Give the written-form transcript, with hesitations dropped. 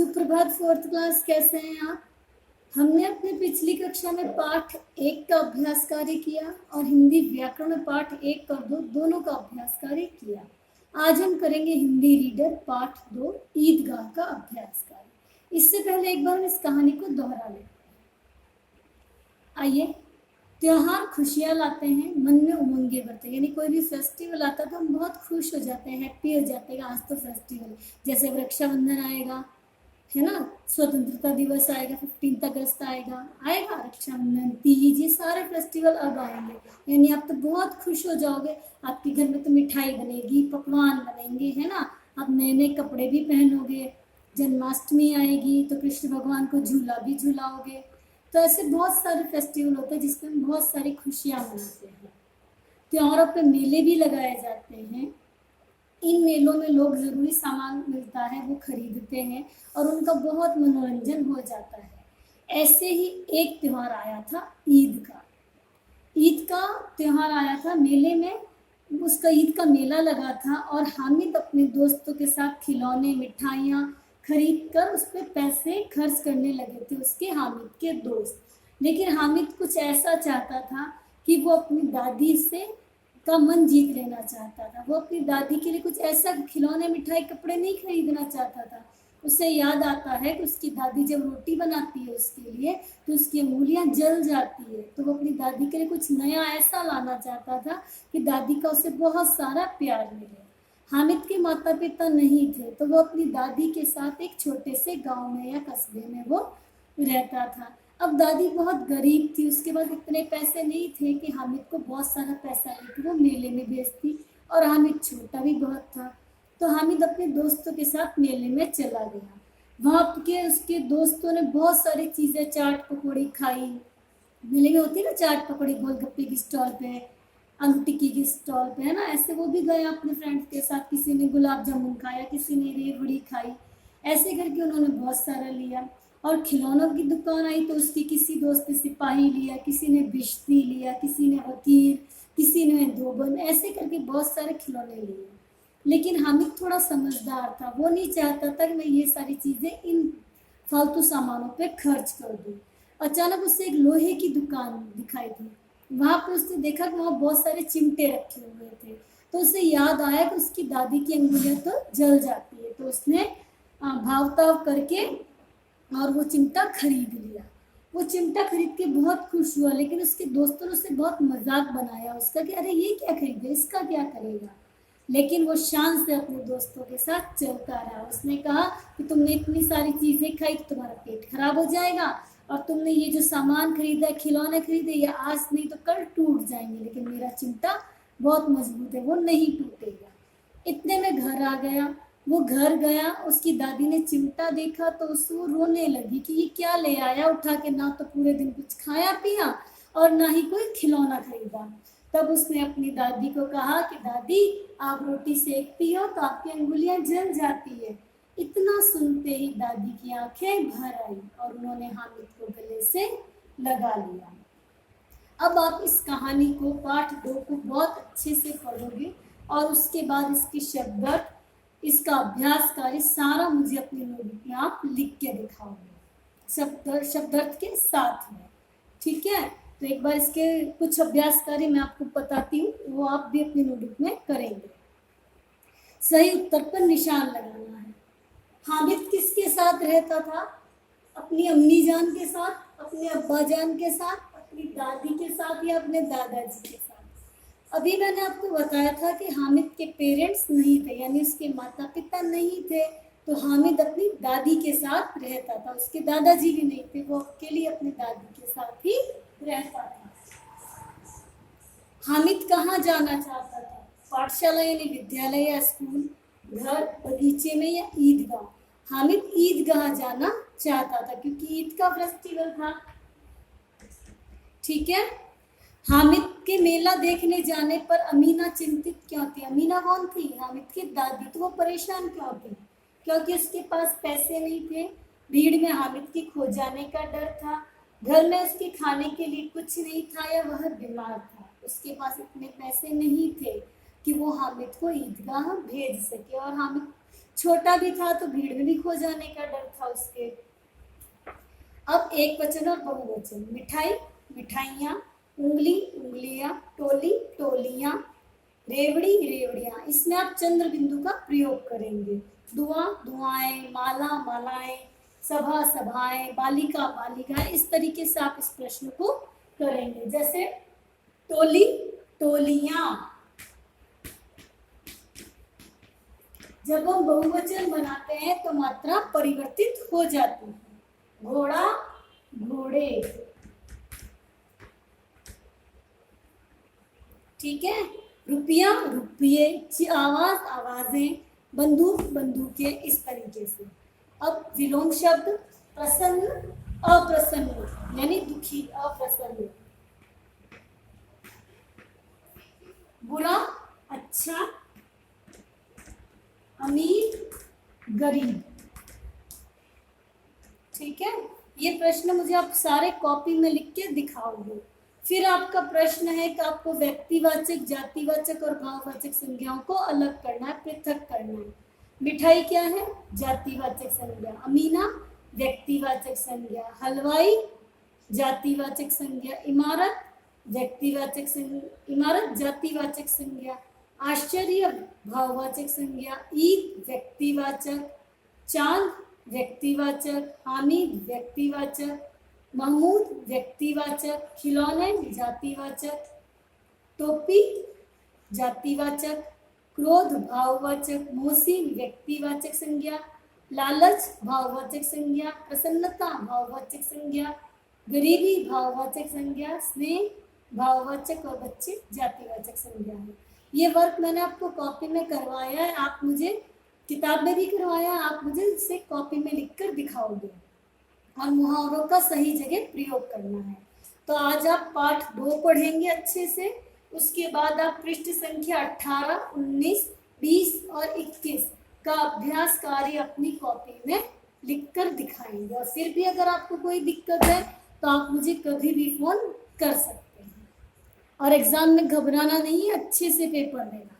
सुप्रभात fourth class, कैसे हैं आप। हमने अपनी पिछली कक्षा में पाठ 1 का अभ्यास कार्य किया और हिंदी व्याकरण में पाठ 1 और 2 दोनों का अभ्यास कार्य किया। आज हम करेंगे हिंदी रीडर पाठ 2 ईदगाह का अभ्यास कार्य। इससे पहले एक बार हम इस कहानी को दोहरा लेते हैं। आइए। त्योहार खुशियाँ लाते हैं, मन में उमंगे भरते हैं। यानी कोई भी फेस्टिवल आता है तो हम बहुत खुश हो जाते हैं, हैप्पी हो जाते हैं। आज तो फेस्टिवल, जैसे अब रक्षाबंधन आएगा, है ना, स्वतंत्रता दिवस आएगा, 15 अगस्त आएगा रक्षाबंधन, तीज, ये सारे फेस्टिवल अब आएंगे। यानी आप तो बहुत खुश हो जाओगे। आपके घर में तो मिठाई बनेगी, पकवान बनेंगे, है ना। आप नए नए कपड़े भी पहनोगे। जन्माष्टमी आएगी तो कृष्ण भगवान को झूला भी झूलाओगे। तो ऐसे बहुत सारे फेस्टिवल होते हैं जिसमें हम बहुत सारी खुशियाँ मनाते हैं। त्योहारों पे मेले भी लगाए जाते हैं। इन मेलों में लोग ज़रूरी सामान मिलता है, वो खरीदते हैं और उनका बहुत मनोरंजन हो जाता है। ऐसे ही एक त्यौहार आया था ईद का। ईद का त्यौहार आया था, मेले में उसका ईद का मेला लगा था और हामिद अपने दोस्तों के साथ खिलौने, मिठाइयाँ खरीद कर उस पर पैसे खर्च करने लगे थे, उसके हामिद के दोस्त। लेकिन हामिद कुछ ऐसा चाहता था कि वो अपनी दादी से का मन जीत लेना चाहता था। वो अपनी दादी के लिए कुछ ऐसा खिलौने, मिठाई, कपड़े नहीं खरीदना चाहता था। उसे याद आता है कि उसकी दादी जब रोटी बनाती है उसके लिए तो उसकी उंगलियां जल जाती है। तो वो अपनी दादी के लिए कुछ नया ऐसा लाना चाहता था कि दादी का उसे बहुत सारा प्यार मिले। हामिद के माता पिता नहीं थे तो वो अपनी दादी के साथ एक छोटे से गांव में या कस्बे में वो रहता था। अब दादी बहुत गरीब थी, उसके पास इतने पैसे नहीं थे कि हामिद को बहुत सारा पैसा लेकर वो मेले में भेजती, और हामिद छोटा भी बहुत था। तो हामिद अपने दोस्तों के साथ मेले में चला गया। वहाँ के उसके दोस्तों ने बहुत सारी चीज़ें, चाट पकौड़ी खाई। मेले में होती है ना चाट पकौड़ी, गोलगप्पे की स्टॉल पे, आलू टिक्की की स्टॉल पे, है ना। ऐसे वो भी गए अपने फ्रेंड्स के साथ। किसी ने गुलाब जामुन खाया, किसी ने रेवड़ी खाई। ऐसे करके उन्होंने बहुत सारा लिया। और खिलौनों की दुकान आई तो उसकी किसी दोस्त ने सिपाही लिया, किसी ने भिश्ती लिया, किसी ने वकील, किसी ने धोबन, ऐसे करके बहुत सारे खिलौने लिए। लेकिन हामिद थोड़ा समझदार था, वो नहीं चाहता था कि मैं ये सारी चीज़ें इन फालतू सामानों पे खर्च कर दूँ। अचानक उसे एक लोहे की दुकान दिखाई दी। वहाँ पे उसने देखा कि वहाँ बहुत सारे चिमटे रखे हुए थे। तो उसे याद आया कि उसकी दादी की अंगुलियाँ तो जल जाती है। तो उसने भाव ताव करके और वो चिमटा खरीद लिया। वो चिमटा खरीद के बहुत खुश हुआ, लेकिन उसके दोस्तों ने उसे बहुत मजाक बनाया उसका कि अरे ये क्या खरीदे, इसका क्या करेगा। लेकिन वो शान से अपने दोस्तों के साथ चलता रहा। उसने कहा कि तुमने इतनी सारी चीज़ें खाई तो तुम्हारा पेट खराब हो जाएगा, और तुमने ये जो सामान खरीदा, खिलौने खरीदे, ये आज नहीं तो कल टूट जाएंगे, लेकिन मेरा चिमटा बहुत मजबूत है, वो नहीं टूटेगा। इतने में घर आ गया। वो घर गया, उसकी दादी ने चिमटा देखा तो उसको रोने लगी कि ये क्या ले आया उठा के, ना तो पूरे दिन कुछ खाया पिया और ना ही कोई खिलौना खरीदा। तब उसने अपनी दादी को कहा कि दादी, आप रोटी सेकती हो तो आपकी अंगुलियां जल जाती है। इतना सुनते ही दादी की आंखें भर आई और उन्होंने हामिद को गले से लगा लिया। अब आप इस कहानी को, पाठ 2 को बहुत अच्छे से पढ़ोगे और उसके बाद इसके शब्दार्थ, इसका अभ्यास कार्य सारा मुझे अपनी नोटबुक में आप लिख के दिखाओगे शब्दार्थ के साथ में, ठीक है। तो एक बार इसके कुछ अभ्यास कार्य मैं आपको बताती हूँ, वो आप भी अपनी नोटबुक में करेंगे। सही उत्तर पर निशान लगाना है। हामिद किसके साथ रहता था? अपनी अम्मी जान के साथ, अपने अब्बा जान के साथ, अपनी दादी के साथ या अपने दादाजी के साथ। अभी मैंने आपको बताया था कि हामिद के पेरेंट्स नहीं थे, यानी उसके माता पिता नहीं थे, तो हामिद अपनी दादी के साथ रहता था। उसके दादाजी भी नहीं थे, वो अकेले अपनी दादी के साथ ही रहता था। हामिद कहाँ जाना चाहता था? पाठशाला यानी विद्यालय या स्कूल, घर, बगीचे में या ईदगाह। हामिद ईदगाह जाना चाहता था क्योंकि ईद का फेस्टिवल था, ठीक है। हामिद के मेला देखने जाने पर अमीना चिंतित क्यों थी? अमीना कौन थी? हामिद की दादी। तो वो परेशान क्यों थी? क्योंकि उसके पास पैसे नहीं थे, भीड़ में हामिद के खो जाने का डर था, घर में उसके खाने के लिए कुछ नहीं था, या वह बीमार था। उसके पास इतने पैसे नहीं थे कि वो हामिद को ईदगाह भेज सके। और हामिद छोटा भी था तो भीड़ में भी खो जाने का डर था उसके। अब एक वचन और बहुवचन, मिठाई मिठाइयाँ, उंगली उंगलियां, टोली टोलियां, रेवड़ी रेवड़ियां। इसमें आप चंद्र बिंदु का प्रयोग करेंगे। दुआ दुआएं, माला मालाएं, सभा सभाएं, बालिका बालिकाएं। इस तरीके से आप इस प्रश्न को करेंगे। जैसे टोली टोलियां, जब हम बहुवचन बनाते हैं तो मात्रा परिवर्तित हो जाती है। घोड़ा घोड़े, ठीक है। रुपया रुपये, आवाज आवाजें, बंदूक बंदूकें, इस तरीके से। अब विलोम शब्द, प्रसन्न अप्रसन्न, यानी दुखी अप्रसन्न, बुरा अच्छा, अमीर गरीब, ठीक है। ये प्रश्न मुझे आप सारे कॉपी में लिख के दिखाओगे। फिर आपका प्रश्न है कि आपको व्यक्तिवाचक, जातिवाचक और भाववाचक संज्ञाओं को अलग करना है, पृथक करना है। मिठाई क्या है? जातिवाचक संज्ञा। अमीना व्यक्तिवाचक संज्ञा। हलवाई जातिवाचक संज्ञा। इमारत व्यक्तिवाचक संज्ञा, इमारत जातिवाचक संज्ञा। आश्चर्य भाववाचक संज्ञा। ईद व्यक्तिवाचक। चांद व्यक्तिवाचक। हामिद व्यक्तिवाचक। महमूद व्यक्तिवाचक। खिलौने जातिवाचक। टोपी जातिवाचक। क्रोध भाववाचक। मोहसिन व्यक्तिवाचक संज्ञा। लालच भाववाचक संज्ञा। प्रसन्नता भाववाचक संज्ञा। गरीबी भाववाचक संज्ञा। स्नेह भाववाचक और बच्चे जातिवाचक संज्ञा है। ये वर्क मैंने आपको कॉपी में करवाया है, आप मुझे किताब में भी करवाया, आप मुझे इसे कॉपी में लिखकर दिखाओगे और मुहावरों का सही जगह प्रयोग करना है। तो आज आप पाठ 2 पढ़ेंगे अच्छे से। उसके बाद आप पृष्ठ संख्या 18, 19, 20 और 21 का अभ्यास कार्य अपनी कॉपी में लिखकर दिखाएंगे। और फिर भी अगर आपको कोई दिक्कत है तो आप मुझे कभी भी फोन कर सकते हैं। और एग्जाम में घबराना नहीं है, अच्छे से पेपर देना।